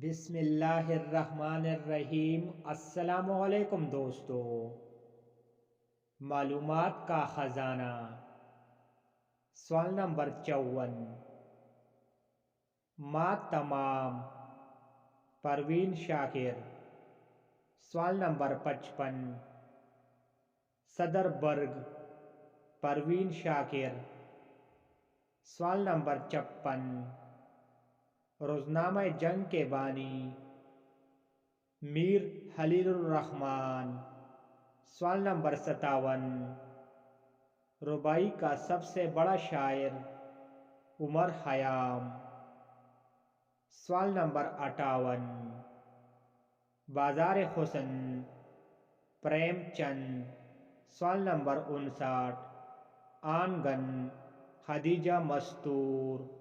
بسم اللہ الرحمن الرحیم۔ السلام علیکم دوستو۔ معلومات کا خزانہ، سوال نمبر 54۔ ماں تمام، پروین شاکر۔ سوال نمبر 55۔ صدر برگ، پروین شاکر۔ سوال نمبر 56۔ روزنامہ جنگ کے بانی، میر خلیل الرحمن۔ سوال نمبر 57۔ رباعی کا سب سے بڑا شاعر، عمر خیام۔ سوال نمبر 58۔ بازار حسن، پریم چند۔ سوال نمبر 59۔ آنگن، خدیجہ مستور۔